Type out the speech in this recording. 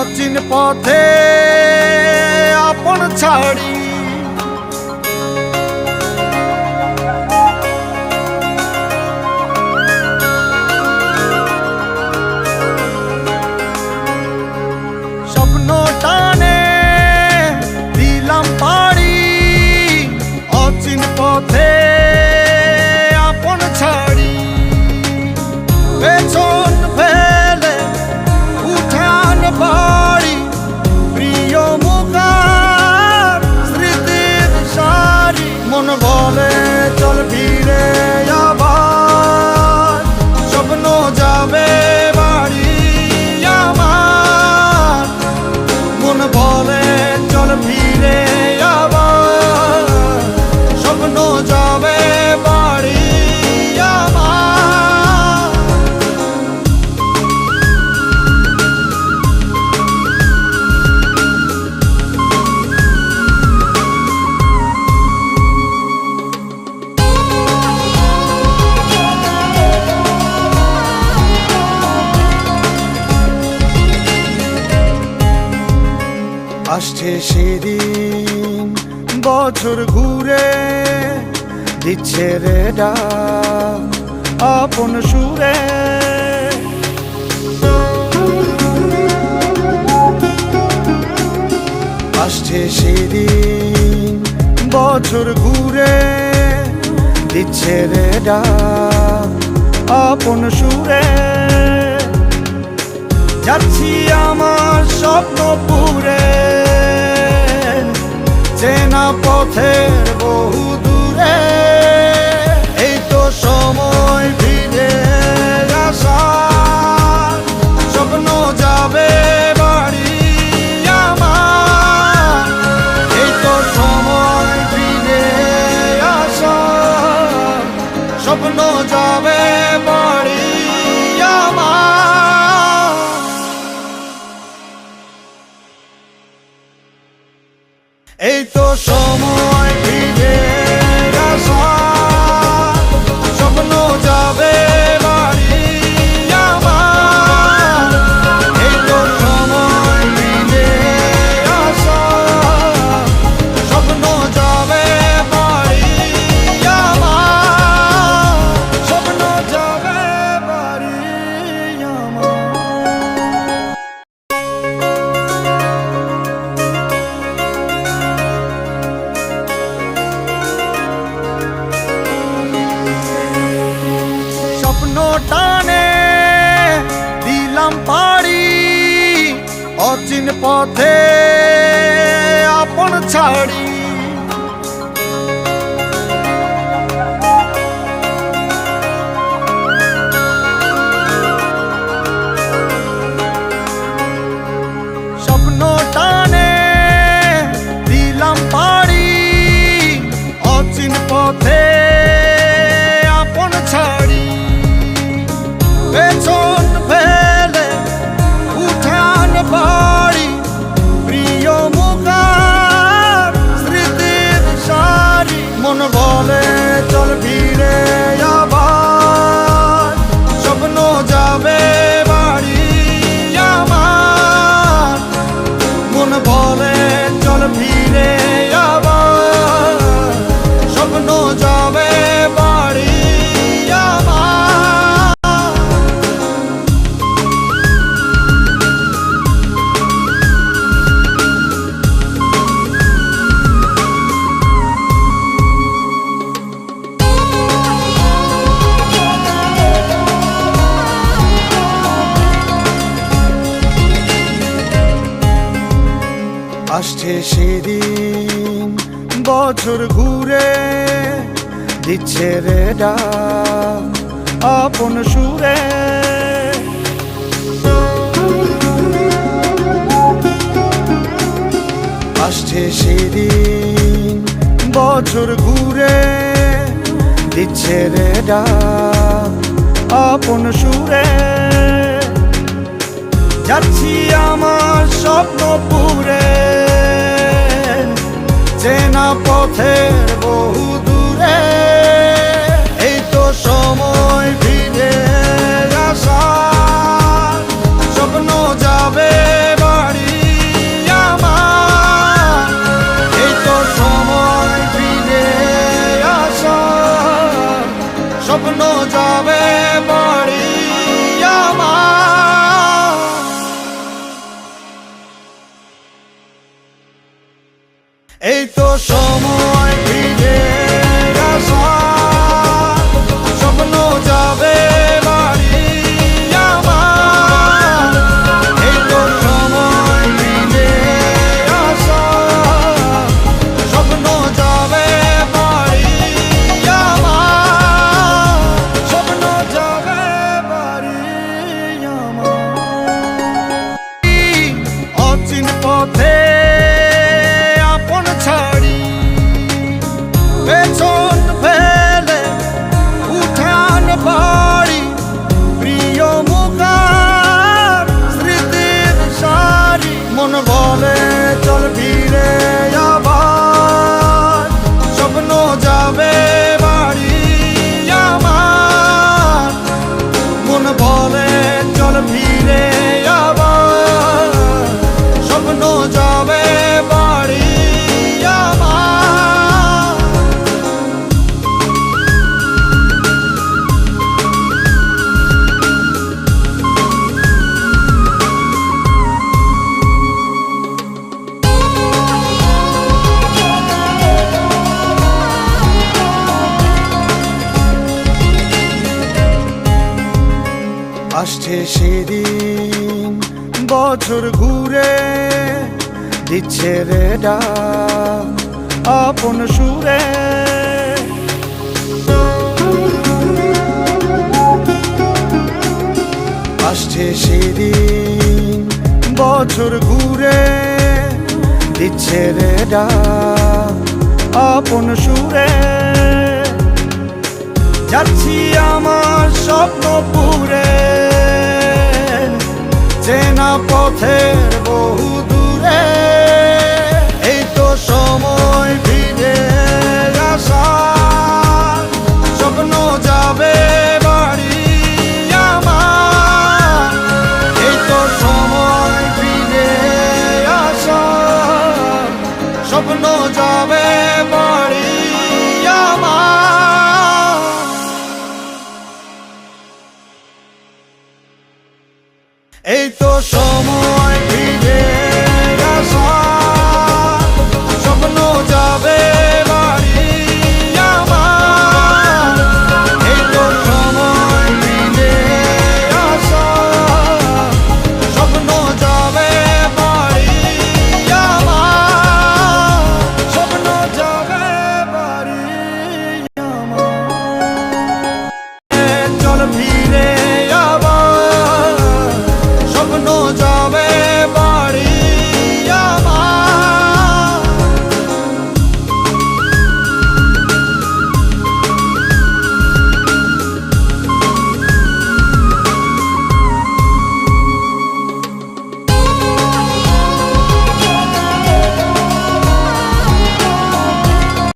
অচিন পথে আপন ছাড়ি স্বপ্ন টানে দিলাম পাড়ি অচিন পথে আপন ছাড়ি পেছন ফেলে উঠান বাড়ি প্রিয় মুখার স্মৃতির সারি মন বলে চল ফিরে আবার স্বপ্ন যাবে বাড়ি আমার মন বলে চল ফিরে আবার স্বপ্ন যাবে বাড়ি আমার আসছে সেদিন বছর ঘুরে দিচ্ছে রে ডাক আপন সুরে আসছে সেদিন বছর ঘুরে দিচ্ছে রে ডাক আপন সুরে যাচ্ছি আমার স্বপ্ন পুরে চেনা পথের বহু দূরে এই তো সময় ফিরে আসার স্বপ্ন যাবে বাড়ি আমার এই তো সময় ফিরে আসার স্বপ্ন যাবে বাড়ি আমার এই তো সময় ফিরে আসার স্বপ্ন যাবে বাড়ি আমার এই তো সময় ফিরে আসার স্বপ্ন যাবে বাড়ি আমার স্বপ্ন যাবে বাড়ি আমার স্বপ্ন টানে দিলাম পাড়ি অচিন পথে আপন ছাড়ি স্বপ্ন টানে দিলাম পাড়ি অচিন পথে আপন ছাড়ি পেছন ফেলে উঠান বাড়ি প্রিয় মুখার স্মৃতির সারি মন বলে চল ফিরে আবার স্বপ্ন যাবে বাড়ি আমার মন বলে চল ফিরে আবার স্বপ্ন যাবে বাড়ি আমার আসছে সেদিন বছর ঘুরে দিচ্ছে রে ডাক আপন সুরে আসছে সেদিন বছর ঘুরে দিচ্ছে রে ডাক আপন সুরে যাচ্ছি আমার স্বপ্ন পুরে চেনা পথের বহু দূরে এই তো সময় ফিরে আসার স্বপ্ন যাবে বাড়ি এই তো সময় ফিরে আসার, স্বপ্ন যাবে বাড়ি আমার। এই তো সময় ফিরে আসার, স্বপ্ন যাবে বাড়ি আমার, স্বপ্ন যাবে বাড়ি আমার। অচিন পথে আপন ছাড়ি, পেছন ফেলে উঠান বাড়ি, প্রিয় মুখার স্মৃতির সারি। মন বলে চল ফিরে আবার, স্বপ্ন যাবে বাড়ি আমার। মন বলে চল ফিরে আবার, স্বপ্ন যাবে বাড়ি আমার। আসছে সেদিন বছর ঘুরে, দিচ্ছে রে ডাক আপন সুরে। আসছে সেদিন বছর ঘুরে, দিচ্ছে রে ডাক আপন সুরে। যাচ্ছি আমার স্বপ্ন পুরে, চেনা পথের বহু দূরে। এই তো সময় ফিরে আসার, স্বপ্ন যাবে বাড়ি আমার। এই তো সময় ফিরে আসার, স্বপ্ন